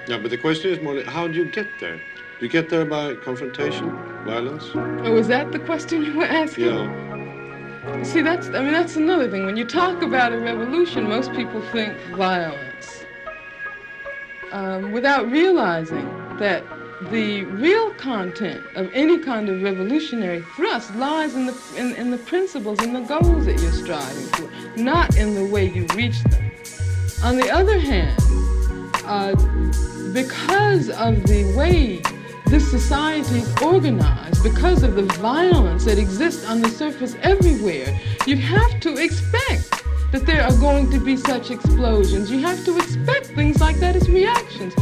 Yeah, but the question is more, how do you get there? Do you get there by confrontation, violence? Oh, is that the question you were asking? Yeah. See, that's another thing. When you talk about a revolution, most people think violence, without realizing that the real content of any kind of revolutionary thrust lies in the principles and the goals that you're striving for, not in the way you reach them. On the other hand, because of the way this society is organized, because of the violence that exists on the surface everywhere, you have to expect that there are going to be such explosions. You have to expect things like that as reactions.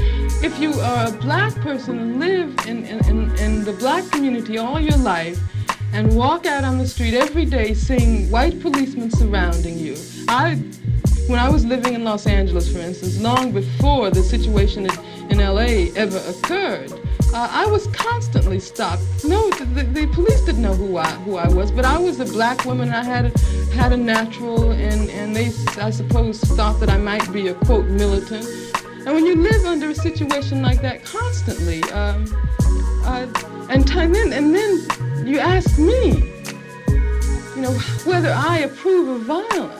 If you are a black person and live in the black community all your life and walk out on the street every day seeing white policemen surrounding you, when I was living in Los Angeles, for instance, long before the situation in LA ever occurred, I was constantly stopped. No, the police didn't know who I was, but I was a black woman. I had a natural, and they, I suppose, thought that I might be a, quote, militant. And when you live under a situation like that constantly, and then you ask me, whether I approve of violence.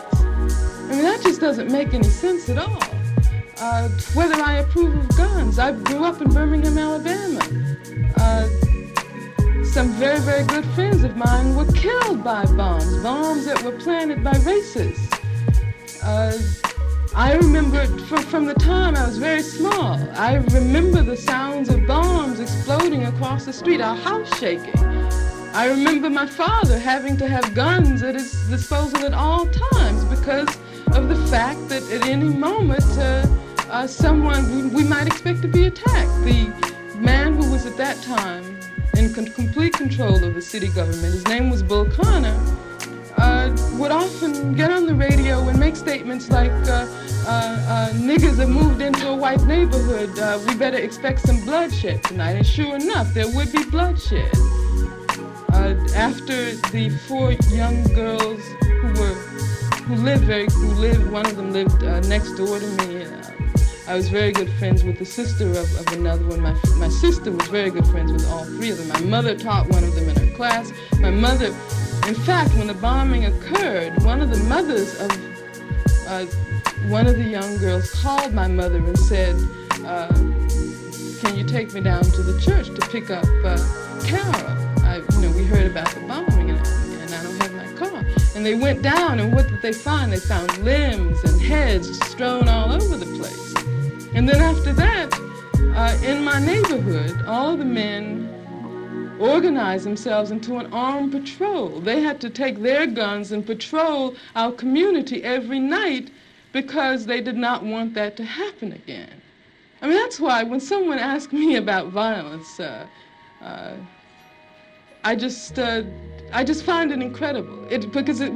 I mean, that just doesn't make any sense at all. Whether I approve of guns. I grew up in Birmingham, Alabama. Some very, very good friends of mine were killed by bombs that were planted by racists. I remember from the time I was very small, I remember the sounds of bombs exploding across the street, our house shaking. I remember my father having to have guns at his disposal at all times because of the fact that at any moment we might expect to be attacked. The man who was at that time in complete control of the city government, his name was Bull Connor, would often get on the radio and make statements like, niggers have moved into a white neighborhood, we better expect some bloodshed tonight. And sure enough, there would be bloodshed. After the 4 young girls who lived, one of them lived next door to me. I was very good friends with the sister of another one. My sister was very good friends with all 3 of them. My mother taught one of them in her class. My mother, in fact, when the bombing occurred, one of the mothers of one of the young girls called my mother and said, can you take me down to the church to pick up Carol? We heard about the bombing and I don't have my car. And they went down, and what did they find? They found limbs and heads strewn all over the place. And then after that, in my neighborhood, all the men organized themselves into an armed patrol. They had to take their guns and patrol our community every night because they did not want that to happen again. I mean, that's why when someone asks me about violence, I just find it incredible.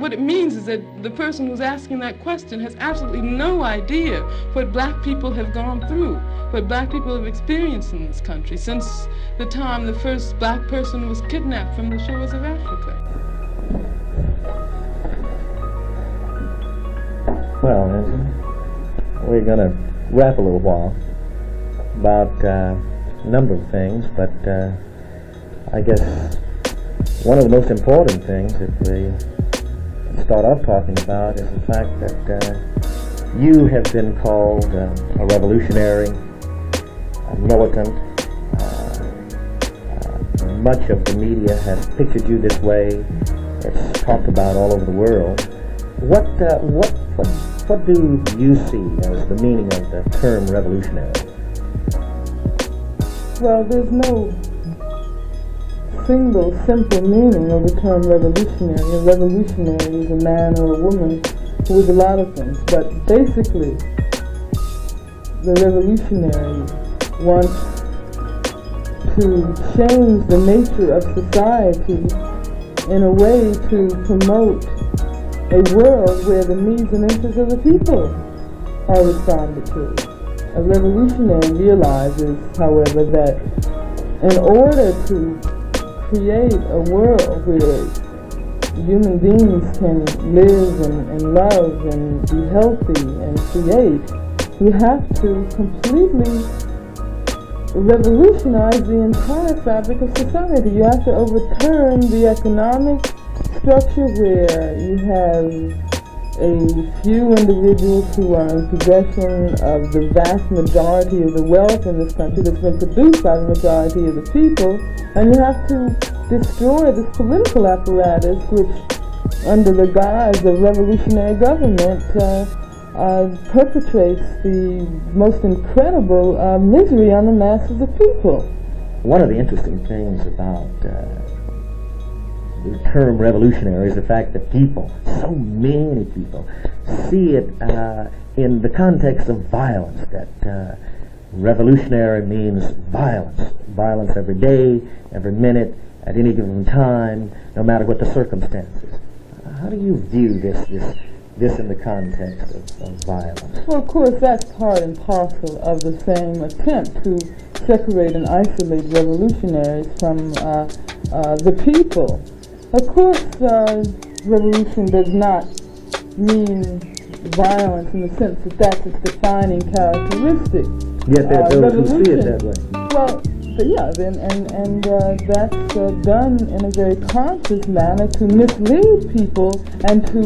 What it means is that the person who's asking that question has absolutely no idea what black people have gone through, what black people have experienced in this country since the time the first black person was kidnapped from the shores of Africa. Well, we're going to wrap a little while about a number of things, but I guess one of the most important things that we start off talking about is the fact that you have been called a revolutionary, a militant. Much of the media has pictured you this way. It's talked about all over the world. What do you see as the meaning of the term revolutionary? Well, there's no single, simple meaning of the term revolutionary. A revolutionary is a man or a woman who is a lot of things. But basically, the revolutionary wants to change the nature of society in a way to promote a world where the needs and interests of the people are responded to. A revolutionary realizes, however, that in order to create a world where human beings can live and love and be healthy and create, we have to completely revolutionize the entire fabric of society. You have to overturn the economic structure where you have a few individuals who are in possession of the vast majority of the wealth in this country that's been produced by the majority of the people, and you have to destroy this political apparatus which, under the guise of revolutionary government, perpetrates the most incredible misery on the masses of people. One of the interesting things about the term revolutionary is the fact that people, so many people, see it in the context of violence, that revolutionary means violence. Violence every day, every minute, at any given time, no matter what the circumstances. How do you view this in the context of violence? Well, of course, that's part and parcel of the same attempt to separate and isolate revolutionaries from the people. Of course, revolution does not mean violence in the sense that that's its defining characteristic. Yet there are those who see it that way. Well, yeah, and that's done in a very conscious manner to mislead people and to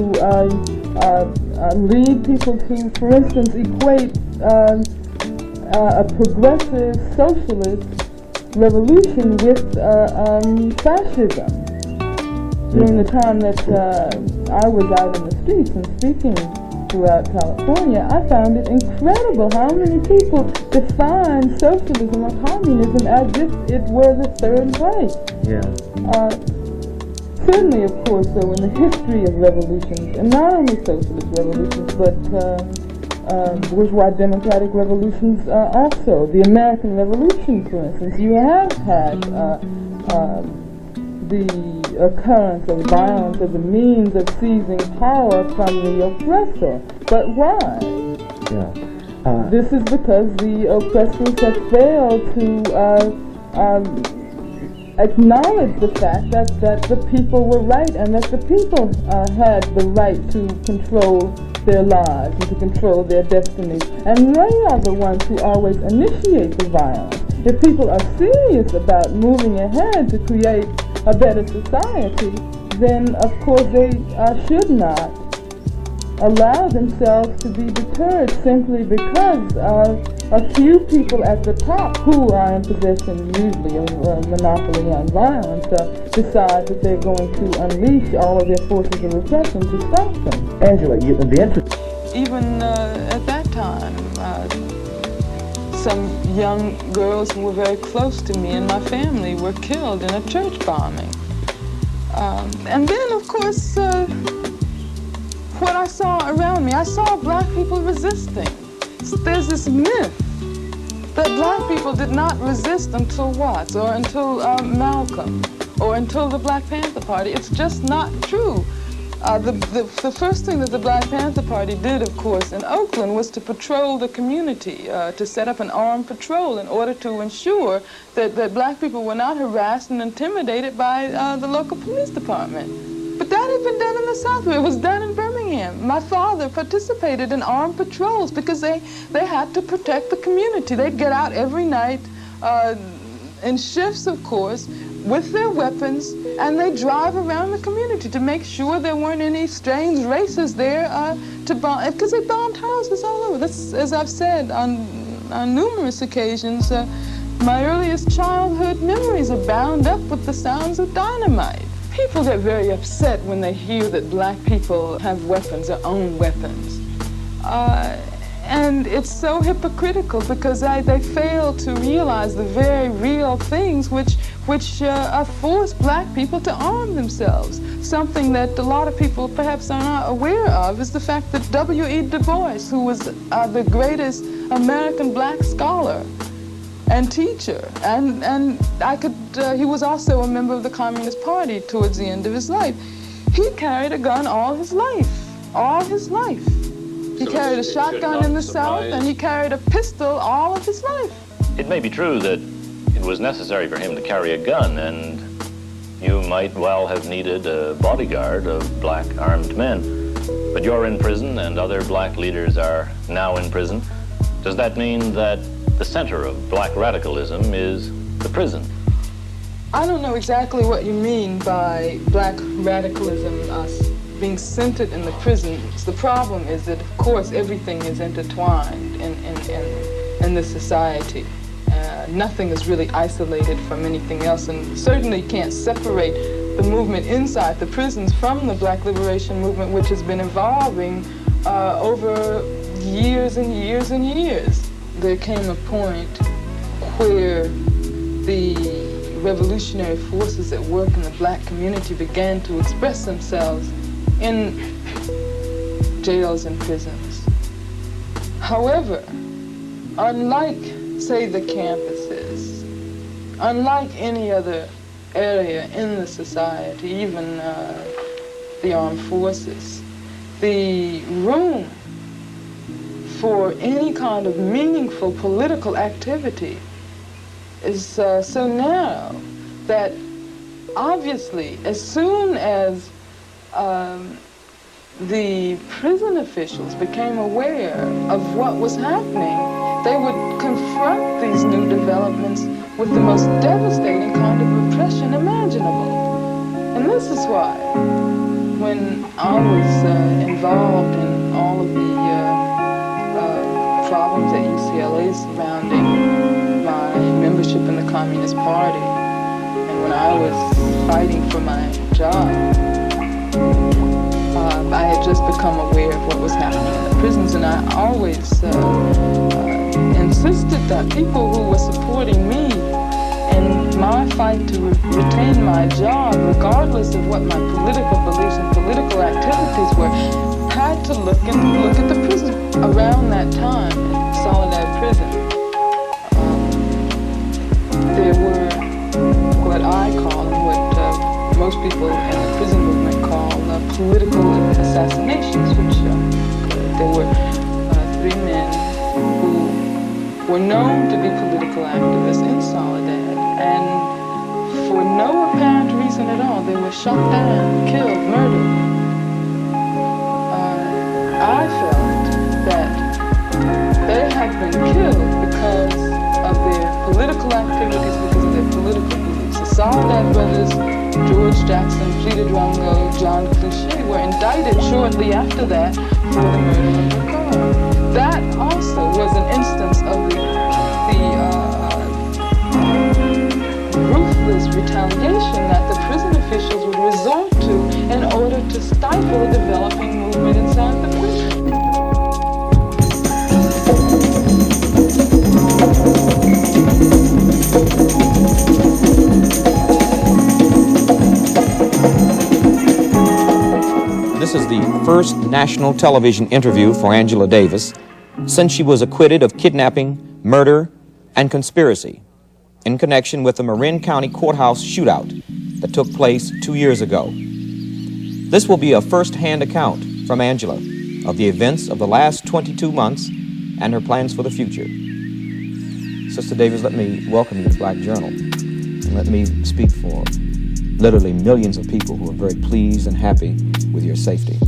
lead people to, for instance, equate a progressive socialist revolution with fascism. During the time that I was out in the streets and speaking throughout California, I found it incredible how many people define socialism or communism as if it were the third way. Yeah. Certainly, of course, though, in the history of revolutions, and not only socialist revolutions, but bourgeois democratic revolutions also, the American Revolution, for instance, you have had the occurrence of violence as a means of seizing power from the oppressor. But why? Yeah. This is because the oppressors have failed to acknowledge the fact that the people were right and that the people had the right to control their lives and to control their destinies. And they are the ones who always initiate the violence. If people are serious about moving ahead to create a better society, then of course they should not allow themselves to be deterred simply because a few people at the top, who are in possession usually of monopoly on violence, decide that they're going to unleash all of their forces of repression to stop them. Angela, the interest... Even at that time, some young girls who were very close to me and my family were killed in a church bombing. And then, of course, what I saw around me, I saw black people resisting. There's this myth that black people did not resist until Watts or until Malcolm or until the Black Panther Party. It's just not true. The first thing that the Black Panther Party did, of course, in Oakland was to patrol the community, to set up an armed patrol in order to ensure that black people were not harassed and intimidated by the local police department. But that had been done in the South. It was done in Birmingham. My father participated in armed patrols because they had to protect the community. They'd get out every night in shifts, of course, with their weapons, and they drive around the community to make sure there weren't any strange races there to bomb, because they bombed houses all over. This, as I've said on numerous occasions, my earliest childhood memories are bound up with the sounds of dynamite. People get very upset when they hear that black people have weapons, or own weapons. And it's so hypocritical because they fail to realize the very real things which force black people to arm themselves. Something that a lot of people perhaps are not aware of is the fact that W.E. Du Bois, who was the greatest American black scholar and teacher, and he was also a member of the Communist Party towards the end of his life. He carried a gun all his life. He carried a shotgun in the South, and he carried a pistol all of his life. It may be true that it was necessary for him to carry a gun, and you might well have needed a bodyguard of black armed men. But you're in prison, and other black leaders are now in prison. Does that mean that the center of black radicalism is the prison. I don't know exactly what you mean by black radicalism being centered in the prisons. The problem is that, of course, everything is intertwined in the society. Nothing is really isolated from anything else, and certainly can't separate the movement inside the prisons from the black liberation movement, which has been evolving over years and years and years. There came a point where the revolutionary forces at work in the black community began to express themselves in jails and prisons. However, unlike, say, the campuses, unlike any other area in the society, even the armed forces, the room for any kind of meaningful political activity is so narrow that obviously as soon as the prison officials became aware of what was happening, they would confront these new developments with the most devastating kind of repression imaginable. And this is why, when I was involved in all of the problems at UCLA surrounding my membership in the Communist Party, and when I was fighting for my job, I had just become aware of what was happening in the prisons, and I always insisted that people who were supporting me in my fight to retain my job, regardless of what my political beliefs and political activities were, had to look at the prison. Around that time, in Soledad Prison, there were what I call, and what most people in the prison movement call, political assassinations, which there were 3 men who were known to be political activists in Soledad, and for no apparent reason at all, they were shot down, killed, murdered. I felt that they had been killed because of their political activities, because of their political beliefs. The Soledad brothers, George Jackson, Fleeta Drongo, John Clichy were indicted shortly after that for the murder of Ricardo. That also was an instance of the ruthless retaliation that the prison officials would resort to in order to stifle a developing movement inside the prison. This is the first national television interview for Angela Davis since she was acquitted of kidnapping, murder, and conspiracy in connection with the Marin County Courthouse shootout that took place 2 years ago. This will be a first-hand account from Angela of the events of the last 22 months and her plans for the future. Sister Davis, let me welcome you to Black Journal, and let me speak for literally millions of people who are very pleased and happy with your safety.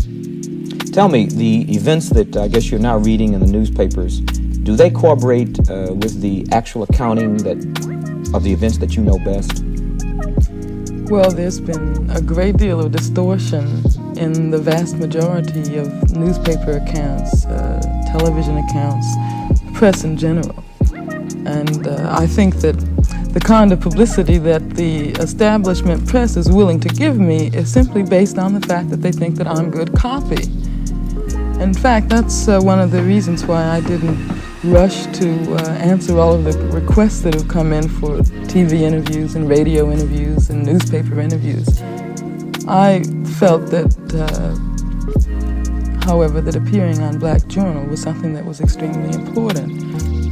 Tell me, the events that I guess you're now reading in the newspapers, do they corroborate with the actual accounting of the events that you know best? Well, there's been a great deal of distortion in the vast majority of newspaper accounts, television accounts, press in general. And I think that the kind of publicity that the establishment press is willing to give me is simply based on the fact that they think that I'm good copy. In fact, that's one of the reasons why I didn't rush to answer all of the requests that have come in for TV interviews and radio interviews and newspaper interviews. I felt that, however, that appearing on Black Journal was something that was extremely important,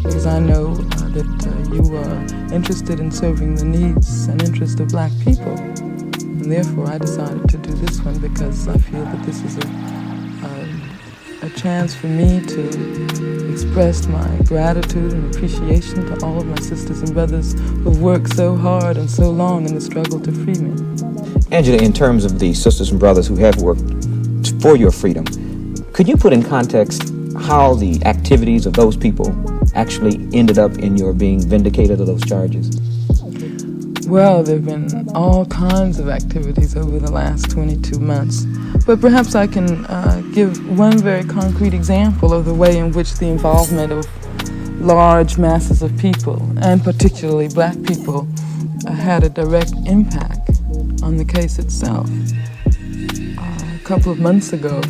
because I know that you are interested in serving the needs and interests of Black people. And therefore, I decided to do this one because I feel that this is a chance for me to express my gratitude and appreciation to all of my sisters and brothers who've worked so hard and so long in the struggle to free me. Angela, in terms of the sisters and brothers who have worked for your freedom, could you put in context how the activities of those people actually ended up in your being vindicated of those charges? Well, there have been all kinds of activities over the last 22 months. But perhaps I can give one very concrete example of the way in which the involvement of large masses of people, and particularly black people, had a direct impact on the case itself. A couple of months ago,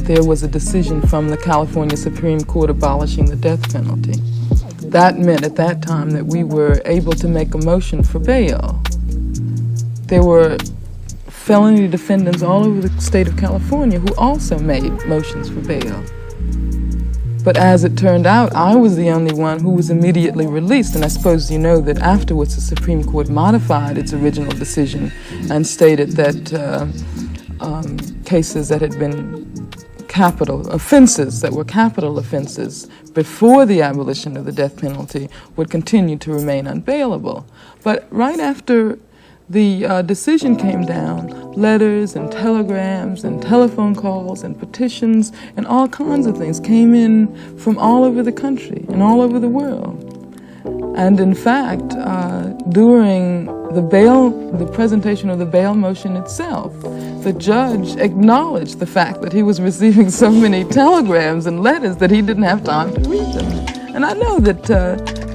there was a decision from the California Supreme Court abolishing the death penalty. That meant at that time that we were able to make a motion for bail. There were felony defendants all over the state of California who also made motions for bail. But as it turned out, I was the only one who was immediately released, and I suppose you know that afterwards the Supreme Court modified its original decision and stated that cases that had been capital offenses, that were capital offenses before the abolition of the death penalty, would continue to remain unbailable. But right after the decision came down, letters and telegrams and telephone calls and petitions and all kinds of things came in from all over the country and all over the world. And in fact, during the presentation of the bail motion itself, the judge acknowledged the fact that he was receiving so many telegrams and letters that he didn't have time to read them. And I know that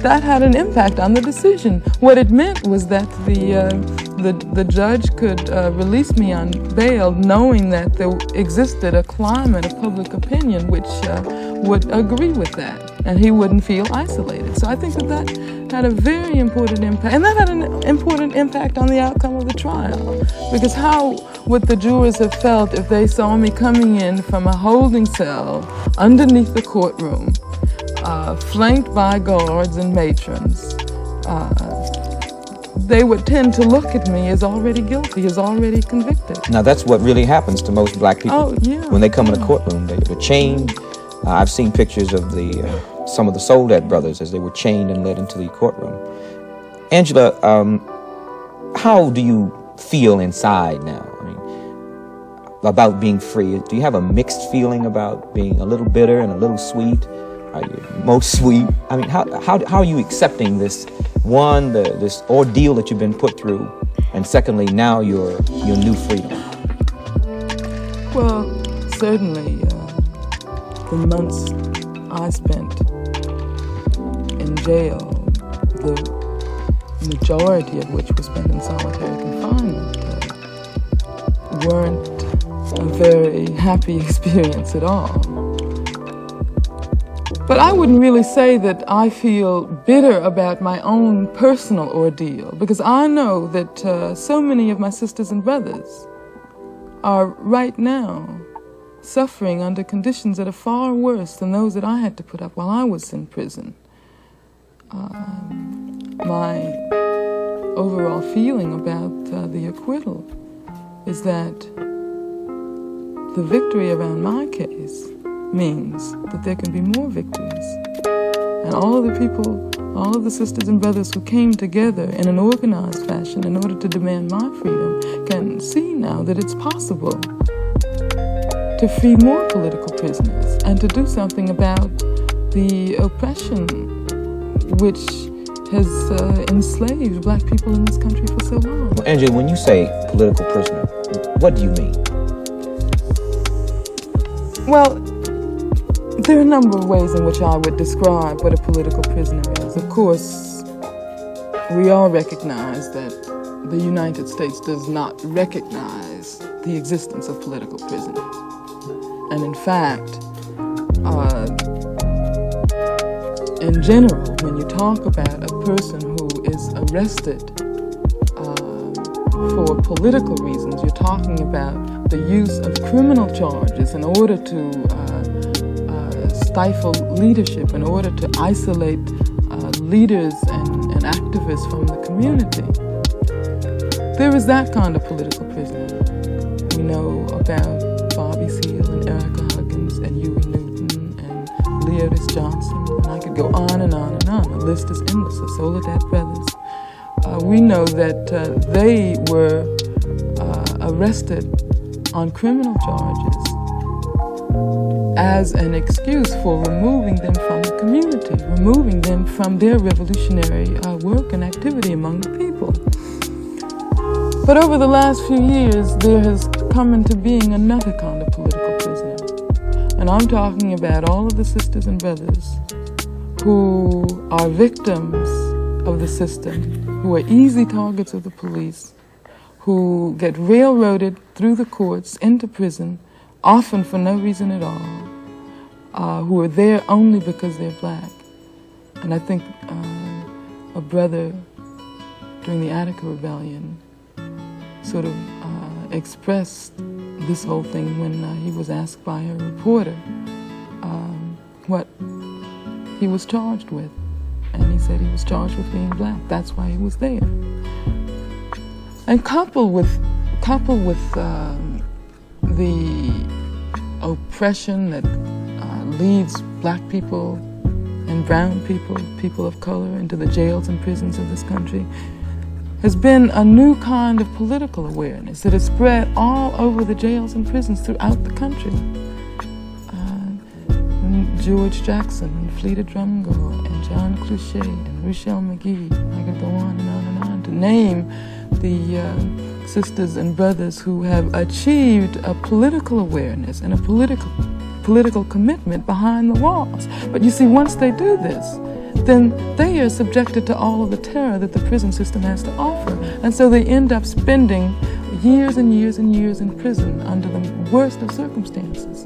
that had an impact on the decision. What it meant was that the judge could release me on bail, knowing that there existed a climate of public opinion which would agree with that, and he wouldn't feel isolated. So I think that had a very important impact, and that had an important impact on the outcome of the trial. Because how would the jurors have felt if they saw me coming in from a holding cell underneath the courtroom, flanked by guards and matrons? They would tend to look at me as already guilty, as already convicted. Now that's what really happens to most black people. Oh, yeah. When they come in a courtroom, they were chained. I've seen pictures of some of the Shoutout brothers as they were chained and led into the courtroom. Angela, how do you feel inside now? I mean, about being free. Do you have a mixed feeling about being a little bitter and a little sweet? Are you most sweet? I mean, how are you accepting this? One, this ordeal that you've been put through, and secondly, now your new freedom. Well, certainly, the months I spent in jail, the majority of which was spent in solitary confinement, weren't a very happy experience at all. But I wouldn't really say that I feel bitter about my own personal ordeal, because I know that so many of my sisters and brothers are right now suffering under conditions that are far worse than those that I had to put up while I was in prison. My overall feeling about the acquittal is that the victory around my case means that there can be more victories. And all of the people, all of the sisters and brothers who came together in an organized fashion in order to demand my freedom can see now that it's possible to free more political prisoners and to do something about the oppression which has enslaved black people in this country for so long. Well, Angela, when you say political prisoner, what do you mean? Well, there are a number of ways in which I would describe what a political prisoner is. Of course, we all recognize that the United States does not recognize the existence of political prisoners. And in fact, in general, when you talk about a person who is arrested for political reasons, you're talking about the use of criminal charges in order to stifle leadership, in order to isolate leaders and activists from the community. There is that kind of political prisoner. We know about Bobby Seale and Erica Huggins and Huey Newton and Leotis Johnson, and I could go on and on and on. The list is endless. The Soledad brothers. We know that they were arrested on criminal charges as an excuse for removing them from the community. poverty, removing them from their revolutionary work and activity among the people. But over the last few years, there has come into being another kind of political prisoner. And I'm talking about all of the sisters and brothers who are victims of the system, who are easy targets of the police, who get railroaded through the courts into prison, often for no reason at all, who are there only because they're black. And I think a brother during the Attica Rebellion sort of expressed this whole thing when he was asked by a reporter what he was charged with. And he said he was charged with being black. That's why he was there. And coupled with the oppression that leads black people and brown people, people of color, into the jails and prisons of this country, has been a new kind of political awareness that has spread all over the jails and prisons throughout the country. George Jackson and Fleeta Drumgo and John Clouchet and Rochelle McGee, I could go on and on to name the sisters and brothers who have achieved a political awareness and a political commitment behind the walls. But you see, once they do this, then they are subjected to all of the terror that the prison system has to offer. And so they end up spending years and years and years in prison under the worst of circumstances.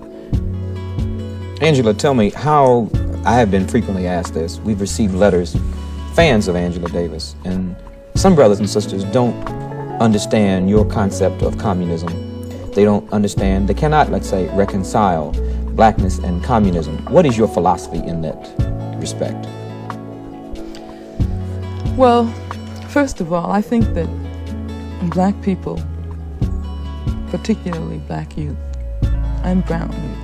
Angela, tell me how, I have been frequently asked this, we've received letters, fans of Angela Davis, and some brothers and sisters don't understand your concept of communism. They don't understand, they cannot, let's say, reconcile blackness and communism. What is your philosophy in that respect? Well, first of all, I think that black people, particularly black youth and brown youth,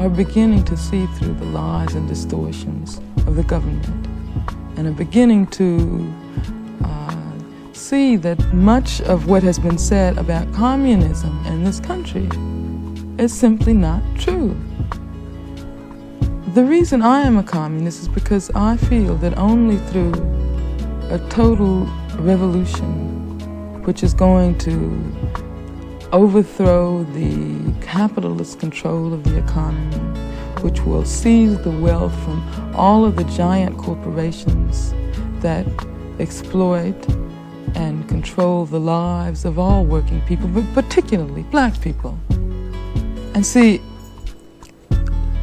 are beginning to see through the lies and distortions of the government and are beginning to see that much of what has been said about communism in this country is simply not true. The reason I am a communist is because I feel that only through a total revolution, which is going to overthrow the capitalist control of the economy, which will seize the wealth from all of the giant corporations that exploit and control the lives of all working people, but particularly black people. And see,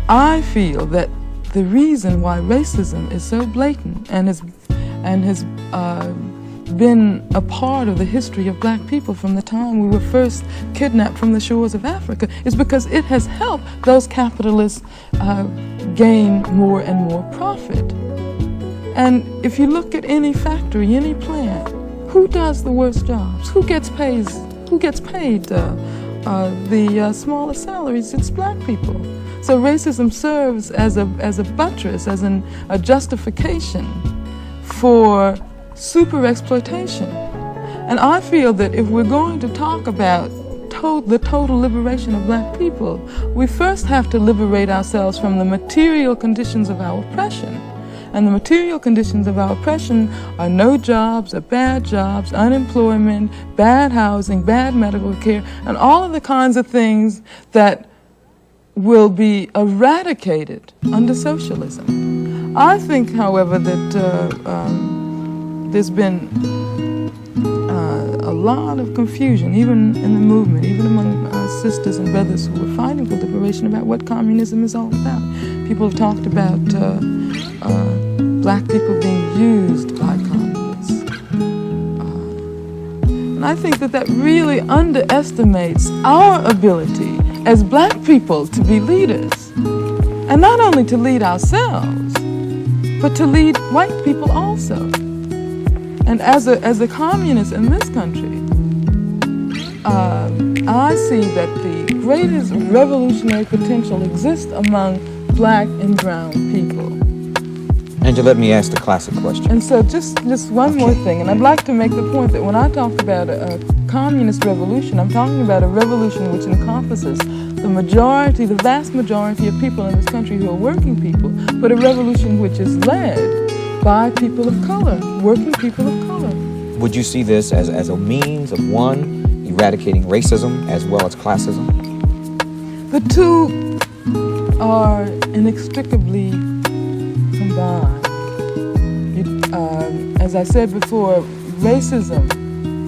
I feel that the reason why racism is so blatant and has been a part of the history of black people from the time we were first kidnapped from the shores of Africa is because it has helped those capitalists gain more and more profit. And if you look at any factory, any plant, who does the worst jobs? Who gets paid the smallest salaries? It's black people. So racism serves as a buttress, as a justification for super exploitation. And I feel that if we're going to talk about the total liberation of black people, we first have to liberate ourselves from the material conditions of our oppression. And the material conditions of our oppression are no jobs, or bad jobs, unemployment, bad housing, bad medical care, and all of the kinds of things that will be eradicated under socialism. I think, however, that there's been a lot of confusion, even in the movement, even among sisters and brothers who are fighting for liberation about what communism is all about. People have talked about black people being used by communists. And I think that really underestimates our ability as black people to be leaders. And not only to lead ourselves, but to lead white people also. And as a communist in this country, I see that the greatest revolutionary potential exists among black and brown people. Angela, let me ask the classic question. And so just one more thing, and I'd like to make the point that when I talk about a communist revolution, I'm talking about a revolution which encompasses the vast majority of people in this country who are working people, but a revolution which is led by people of color, working people of color. Would you see this as a means of, one, eradicating racism as well as classism? The two are inextricably combined. As I said before, racism,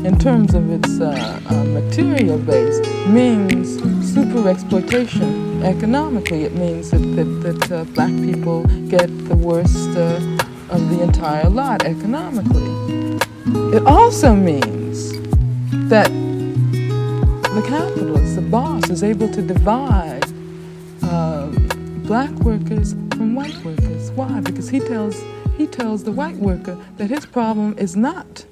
in terms of its material base, means super exploitation economically. It means that black people get the worst of the entire lot economically. It also means that the capitalist, the boss, is able to divide black workers from white workers. Why? Because he tells the white worker that his problem is not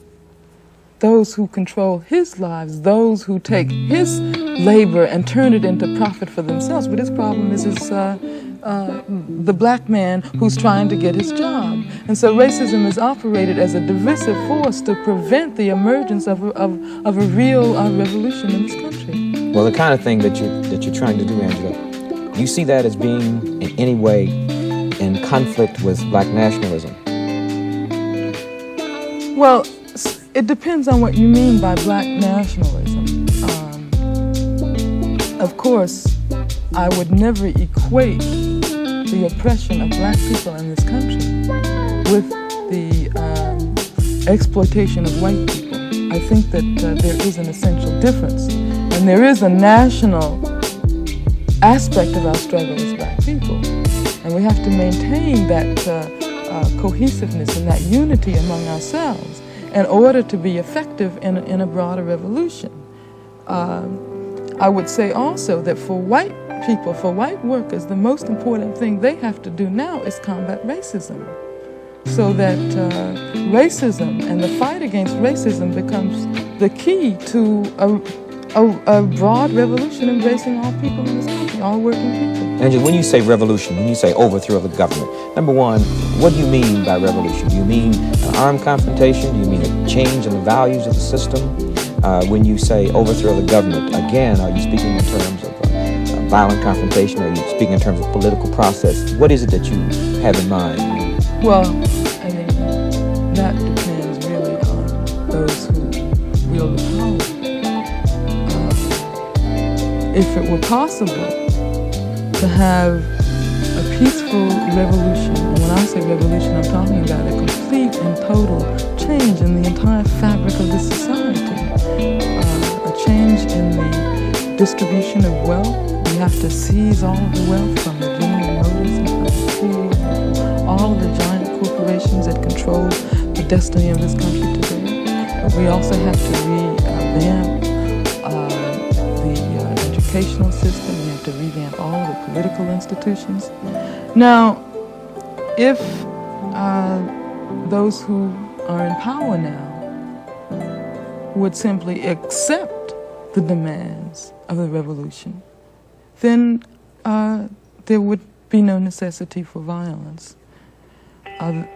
those who control his lives, those who take his labor and turn it into profit for themselves, but his problem is the black man who's trying to get his job. And so racism is operated as a divisive force to prevent the emergence of a real revolution in this country. Well, the kind of thing that you're trying to do, Angela, do you see that as being in any way in conflict with black nationalism? Well, it depends on what you mean by black nationalism. Of course, I would never equate the oppression of black people in this country with the exploitation of white people. I think that there is an essential difference, and there is a national aspect of our struggle as black people, and we have to maintain that cohesiveness and that unity among ourselves in order to be effective in a broader revolution. I would say also that for white people, for white workers, the most important thing they have to do now is combat racism, so that racism and the fight against racism becomes the key to a broad revolution embracing all people in this country, all working people. Angela, when you say revolution, when you say overthrow of the government, number one, what do you mean by revolution? Do you mean an armed confrontation? Do you mean a change in the values of the system? When you say overthrow of the government, again, are you speaking in terms of violent confrontation, or are you speaking in terms of political process? What is it that you have in mind? Well, I mean, that depends really on those who wield the power. If it were possible to have a peaceful revolution, and when I say revolution, I'm talking about a complete and total change in the entire fabric of this society, a change in the distribution of wealth. We have to seize all of the wealth from the General Motors and from the Ford, and all of the giant corporations that control the destiny of this country today. But we also have to revamp the educational system. We have to revamp all of the political institutions. Now, if those who are in power now would simply accept the demands of the revolution, then there would be no necessity for violence.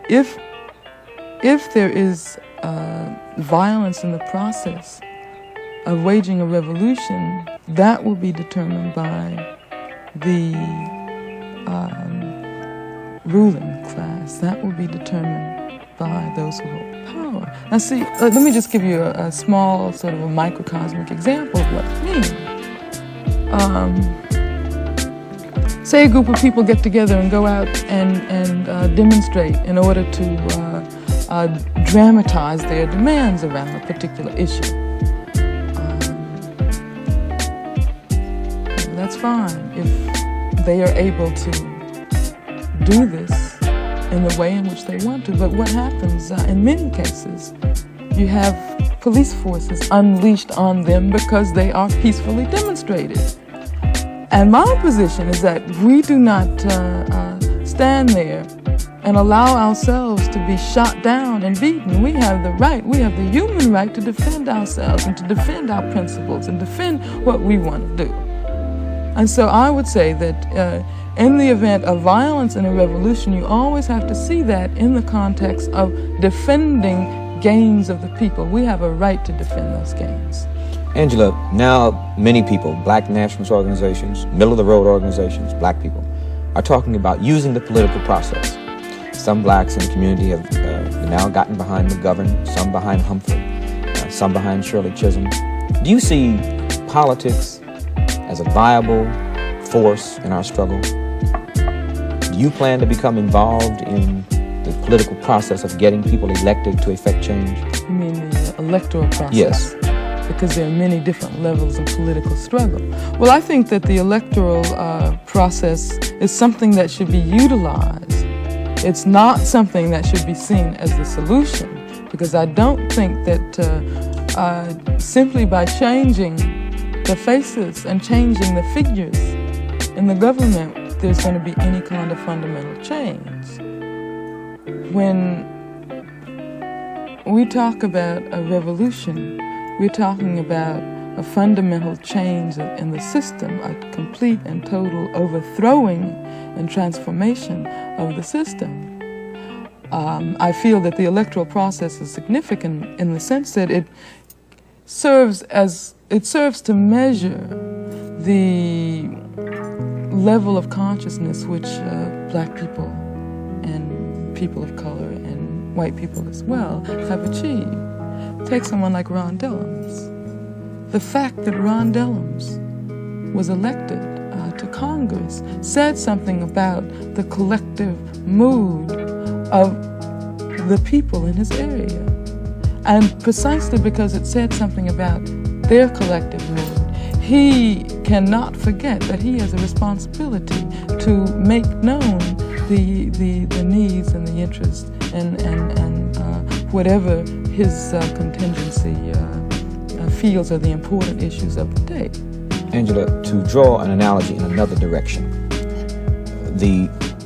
If there is violence in the process of waging a revolution, that will be determined by the ruling class. That will be determined by those who hold power. Now see, let me just give you a small sort of a microcosmic example of what I mean. Say a group of people get together and go out and demonstrate in order to dramatize their demands around a particular issue. That's fine if they are able to do this in the way in which they want to. But what happens in many cases, you have police forces unleashed on them because they are peacefully demonstrated. And my position is that we do not stand there and allow ourselves to be shot down and beaten. We have the right, we have the human right to defend ourselves and to defend our principles and defend what we want to do. And so I would say that in the event of violence in a revolution, you always have to see that in the context of defending gains of the people. We have a right to defend those gains. Angela, now many people, black nationalist organizations, middle-of-the-road organizations, black people, are talking about using the political process. Some blacks in the community have now gotten behind McGovern, some behind Humphrey, some behind Shirley Chisholm. Do you see politics as a viable force in our struggle? Do you plan to become involved in the political process of getting people elected to effect change? You mean the electoral process? Yes. Because there are many different levels of political struggle. Well, I think that the electoral process is something that should be utilized. It's not something that should be seen as the solution, because I don't think that simply by changing the faces and changing the figures in the government, there's going to be any kind of fundamental change. When we talk about a revolution, we're talking about a fundamental change in the system, a complete and total overthrowing and transformation of the system. I feel that the electoral process is significant in the sense that it serves to measure the level of consciousness which black people and people of color and white people as well have achieved. Take someone like Ron Dellums. The fact that Ron Dellums was elected to Congress said something about the collective mood of the people in his area. And precisely because it said something about their collective mood, he cannot forget that he has a responsibility to make known the needs and the interests and whatever his contingency feels are the important issues of the day. Angela, to draw an analogy in another direction,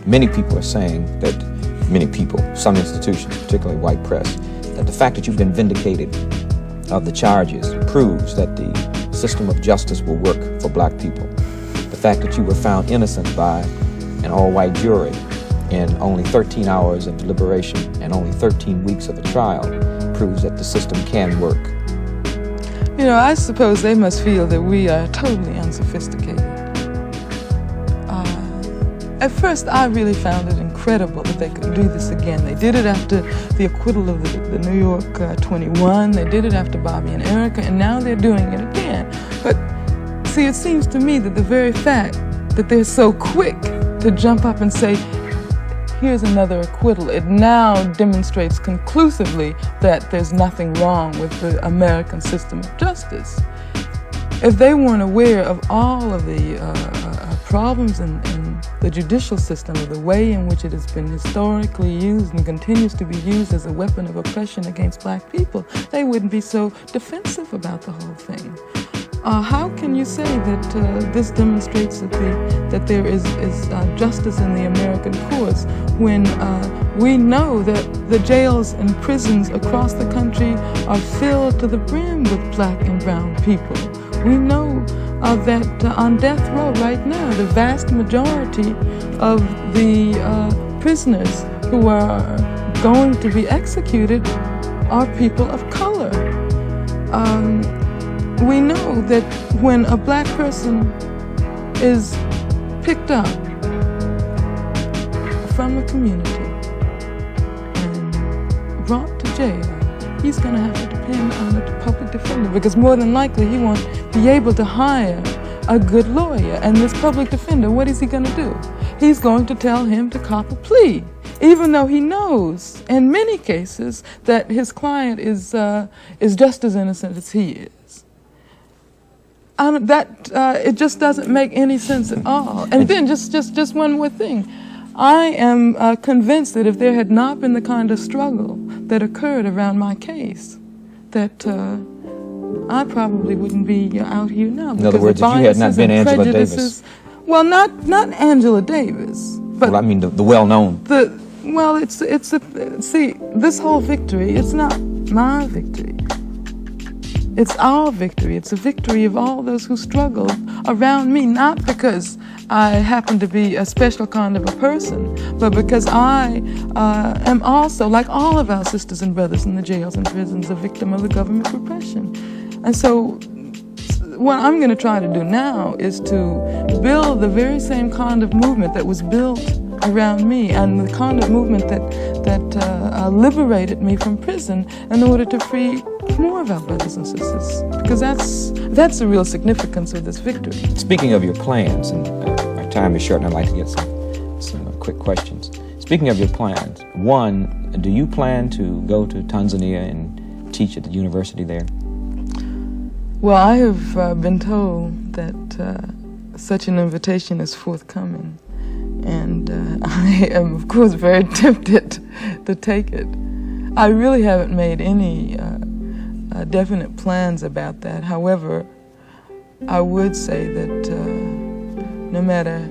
many people are saying that some institutions, particularly white press, that the fact that you've been vindicated of the charges proves that the system of justice will work for black people. The fact that you were found innocent by an all-white jury in only 13 hours of deliberation and only 13 weeks of a trial proves that the system can work. You know, I suppose they must feel that we are totally unsophisticated. At first, I really found it incredible that they could do this again. They did it after the acquittal of the New York 21. They did it after Bobby and Erica, and now they're doing it again. But see, it seems to me that the very fact that they're so quick to jump up and say, here's another acquittal, it now demonstrates conclusively that there's nothing wrong with the American system of justice. If they weren't aware of all of the problems in the judicial system, of the way in which it has been historically used and continues to be used as a weapon of oppression against black people, they wouldn't be so defensive about the whole thing. How can you say that this demonstrates that there is justice in the American courts when we know that the jails and prisons across the country are filled to the brim with black and brown people? We know that on death row right now, the vast majority of the prisoners who are going to be executed are people of color. We know that when a black person is picked up from a community and brought to jail, he's going to have to depend on a public defender, because more than likely he won't be able to hire a good lawyer. And this public defender, what is he going to do? He's going to tell him to cop a plea, even though he knows in many cases that his client is just as innocent as he is. It just doesn't make any sense at all. And then just one more thing. I am convinced that if there had not been the kind of struggle that occurred around my case, that I probably wouldn't be out here now. In other words, if you had not been Angela Davis. Well, not Angela Davis, but well, I mean the well-known. See, this whole victory, it's not my victory. It's our victory. It's a victory of all those who struggled around me, not because I happen to be a special kind of a person, but because I am also, like all of our sisters and brothers in the jails and prisons, a victim of the government repression. And so what I'm going to try to do now is to build the very same kind of movement that was built around me, and the kind of movement that liberated me from prison in order to free more of our brothers and sisters, because that's the real significance of this victory. Speaking of your plans, and our time is short, and I'd like to get some quick questions. Speaking of your plans, one, do you plan to go to Tanzania and teach at the university there? Well, I have been told that such an invitation is forthcoming, and I am, of course, very tempted to take it. I really haven't made any definite plans about that. However, I would say that no matter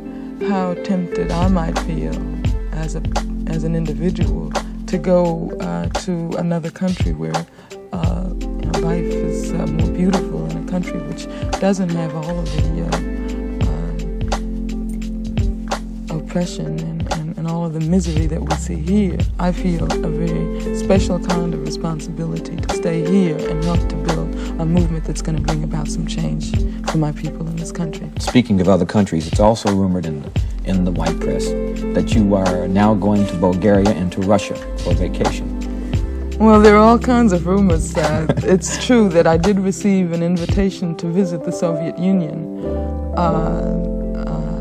how tempted I might feel as an individual to go to another country where life is more beautiful, in a country which doesn't have all of the oppression and all of the misery that we see here, I feel a very special kind of responsibility to stay here and help to build a movement that's going to bring about some change for my people in this country. Speaking of other countries, it's also rumored in the white press that you are now going to Bulgaria and to Russia for vacation. Well, there are all kinds of rumors. It's true that I did receive an invitation to visit the Soviet Union.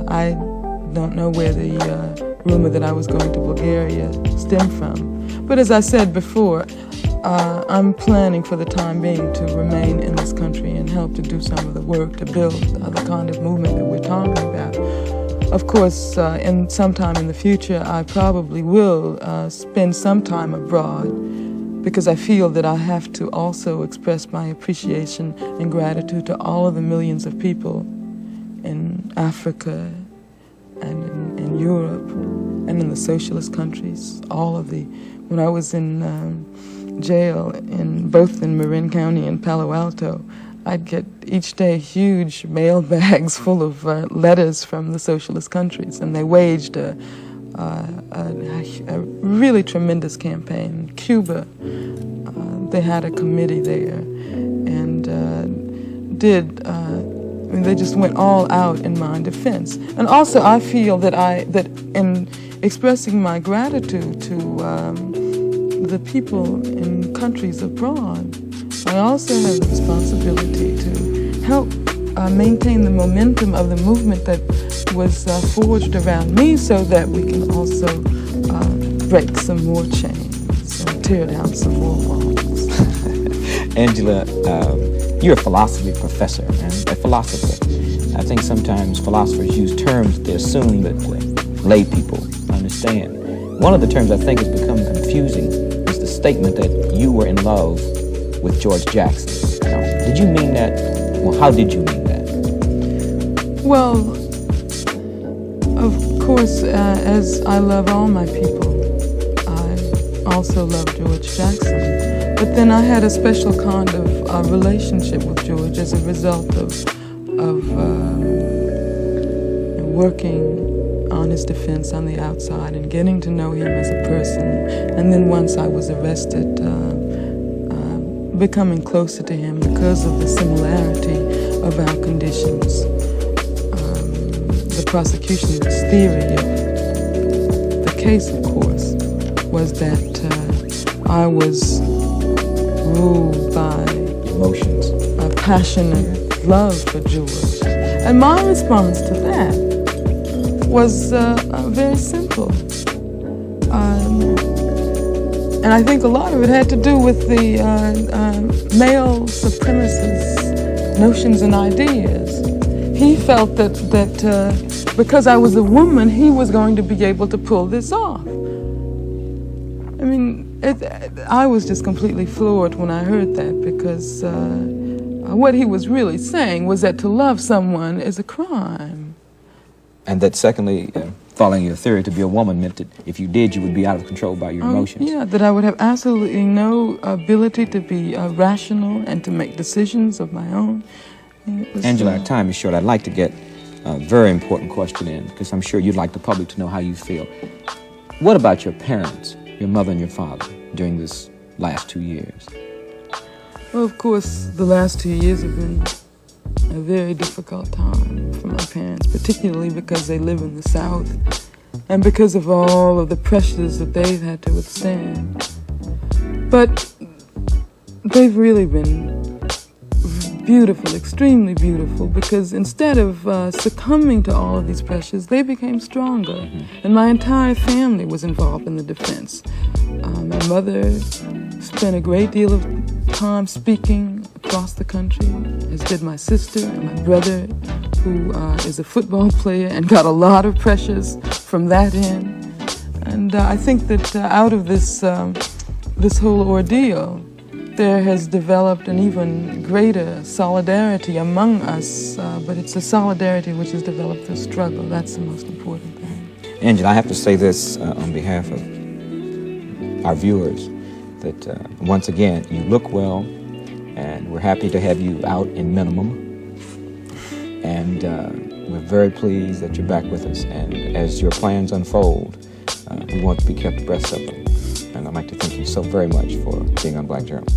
I don't know where the rumor that I was going to Bulgaria stemmed from. But as I said before, I'm planning for the time being to remain in this country and help to do some of the work to build the kind of movement that we're talking about. Of course, in sometime in the future, I probably will spend some time abroad, because I feel that I have to also express my appreciation and gratitude to all of the millions of people in Africa and in Europe and in the socialist countries. When I was in jail both in Marin County and Palo Alto, I'd get each day huge mail bags full of letters from the socialist countries, and they waged a really tremendous campaign. Cuba, they had a committee there, and they just went all out in my defense. And also, I feel that in expressing my gratitude to the people in countries abroad, I also have the responsibility to help maintain the momentum of the movement that was forged around me, so that we can also break some more chains and tear down some more walls. Angela, you're a philosophy professor and a philosopher. I think sometimes philosophers use terms they assume that lay people understand. One of the terms I think has become confusing is the statement that you were in love with George Jackson. Now, did you mean that? Well, how did you mean that? Well, of course, as I love all my people, I also love George Jackson. But then I had a special kind of relationship with George as a result of working on his defense on the outside and getting to know him as a person. And then once I was arrested, becoming closer to him because of the similarity of our conditions. The prosecution's theory of the case, of course, was that I was ruled by emotions, a passionate love for George. And my response to that was very simple. And I think a lot of it had to do with the male supremacist notions and ideas. He felt that because I was a woman, he was going to be able to pull this off. I mean, I was just completely floored when I heard that, because what he was really saying was that to love someone is a crime. And that secondly, following your theory, to be a woman meant that if you did, you would be out of control by your emotions. Yeah, that I would have absolutely no ability to be rational and to make decisions of my own. Angela, our time is short. I'd like to get a very important question in, because I'm sure you'd like the public to know how you feel. What about your parents, your mother and your father, during this last 2 years? Well, of course, the last 2 years have been a very difficult time for my parents, particularly because they live in the South and because of all of the pressures that they've had to withstand. But they've really been beautiful, extremely beautiful, because instead of succumbing to all of these pressures, they became stronger. And my entire family was involved in the defense. My mother spent a great deal of time speaking across the country, as did my sister and my brother, who is a football player and got a lot of pressures from that end. And I think that out of this whole ordeal, there has developed an even greater solidarity among us, but it's a solidarity which has developed through struggle. That's the most important thing. Angela, I have to say this on behalf of our viewers, that once again, you look well, and we're happy to have you out in minimum. And we're very pleased that you're back with us. And as your plans unfold, we want to be kept abreast of them. And I'd like to thank you so very much for being on Black Journal.